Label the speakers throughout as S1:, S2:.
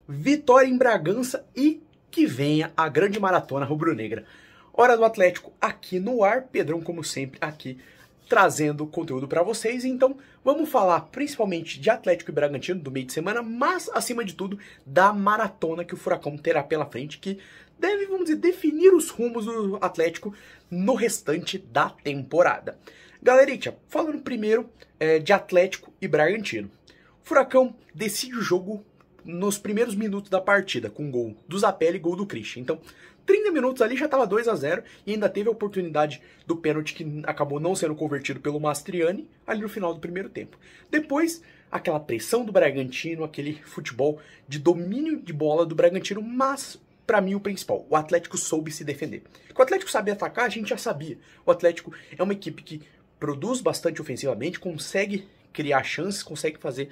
S1: vitória em Bragança e que venha a grande maratona rubro-negra. Hora do Atlético aqui no ar, Pedrão como sempre aqui trazendo conteúdo para vocês. Então vamos falar principalmente de Atlético e Bragantino do meio de semana, mas acima de tudo da maratona que o Furacão terá pela frente, que deve, vamos dizer, definir os rumos do Atlético no restante da temporada. Galerita, falando primeiro de Atlético e Bragantino. O Furacão decide o jogo nos primeiros minutos da partida, com gol do Zapelli e gol do Christian. Então, 30 minutos ali já estava 2-0 e ainda teve a oportunidade do pênalti que acabou não sendo convertido pelo Mastriani ali no final do primeiro tempo. Depois, aquela pressão do Bragantino, aquele futebol de domínio de bola do Bragantino, mas para mim o principal, o Atlético soube se defender. Que o Atlético sabia atacar, a gente já sabia. O Atlético é uma equipe que produz bastante ofensivamente, consegue criar chances, consegue fazer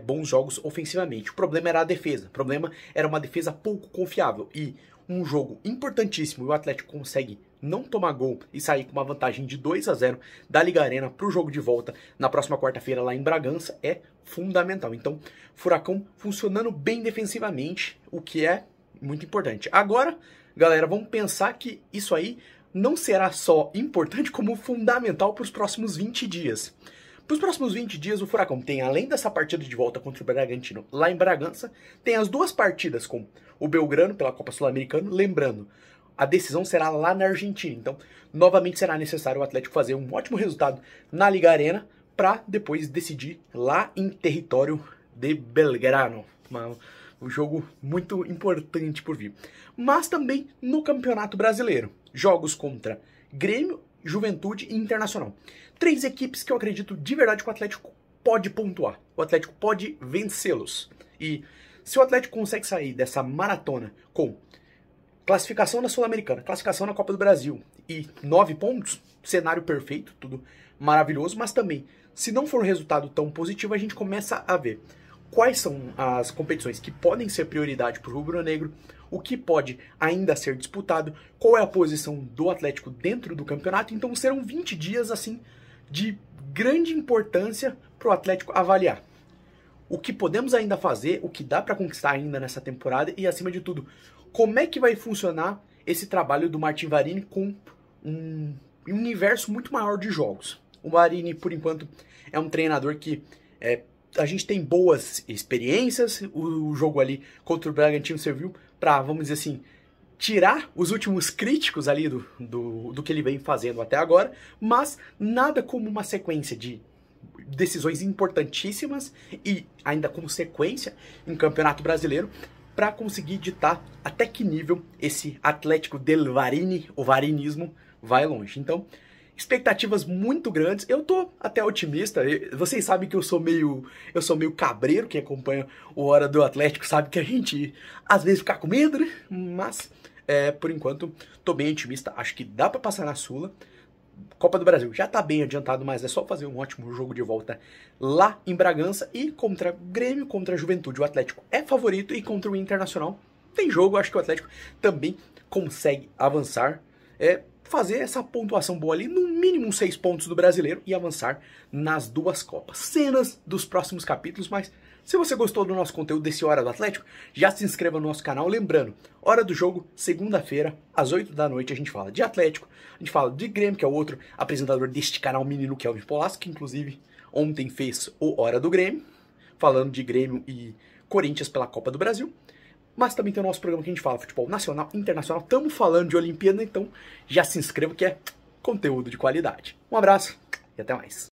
S1: bons jogos ofensivamente. O problema era a defesa, o problema era uma defesa pouco confiável e um jogo importantíssimo e o Atlético consegue não tomar gol e sair com uma vantagem de 2-0 da Liga Arena para o jogo de volta na próxima quarta-feira lá em Bragança é fundamental. Então, Furacão funcionando bem defensivamente, o que é muito importante. Agora, galera, vamos pensar que isso aí não será só importante, como fundamental para os próximos 20 dias. Para os próximos 20 dias, o Furacão tem, além dessa partida de volta contra o Bragantino lá em Bragança, tem as duas partidas com o Belgrano pela Copa Sul-Americana. Lembrando, a decisão será lá na Argentina. Então, novamente será necessário o Atlético fazer um ótimo resultado na Liga Arena para depois decidir lá em território de Belgrano. Um jogo muito importante por vir. Mas também no Campeonato Brasileiro. Jogos contra Grêmio, Juventude e Internacional. 3 equipes que eu acredito de verdade que o Atlético pode pontuar. O Atlético pode vencê-los. E se o Atlético consegue sair dessa maratona com classificação na Sul-Americana, classificação na Copa do Brasil e 9 pontos, cenário perfeito, tudo maravilhoso, mas também, se não for um resultado tão positivo, a gente começa a ver quais são as competições que podem ser prioridade para o rubro-negro, o que pode ainda ser disputado, qual é a posição do Atlético dentro do campeonato. Então serão 20 dias assim de grande importância para o Atlético avaliar o que podemos ainda fazer, o que dá para conquistar ainda nessa temporada e, acima de tudo, como é que vai funcionar esse trabalho do Martin Varini com um universo muito maior de jogos. O Varini, por enquanto, é um treinador que a gente tem boas experiências. O jogo ali contra o Bragantino serviu para, vamos dizer assim, tirar os últimos críticos ali do que ele vem fazendo até agora, mas nada como uma sequência de decisões importantíssimas e ainda como sequência em Campeonato Brasileiro para conseguir ditar até que nível esse Atlético del Varini, o varinismo, vai longe. Então, expectativas muito grandes. Eu tô até otimista. Vocês sabem que eu sou meio cabreiro. Quem acompanha o Hora do Atlético sabe que a gente às vezes fica com medo, né? Mas por enquanto tô bem otimista. Acho que dá para passar na Sula. Copa do Brasil já tá bem adiantado, mas é só fazer um ótimo jogo de volta lá em Bragança. E contra Grêmio, contra a Juventude, o Atlético é favorito. E contra o Internacional tem jogo. Acho que o Atlético também consegue avançar. Fazer essa pontuação boa ali, no mínimo 6 pontos do Brasileiro e avançar nas 2 Copas. Cenas dos próximos capítulos, mas se você gostou do nosso conteúdo desse Hora do Atlético, já se inscreva no nosso canal. Lembrando, hora do jogo, segunda-feira, às 8 da noite, a gente fala de Atlético, a gente fala de Grêmio, que é o outro apresentador deste canal, menino Kelvin Polasco, que inclusive ontem fez o Hora do Grêmio, falando de Grêmio e Corinthians pela Copa do Brasil. Mas também tem o nosso programa que a gente fala futebol nacional, internacional. Estamos falando de Olimpíada, então já se inscreva que é conteúdo de qualidade. Um abraço e até mais.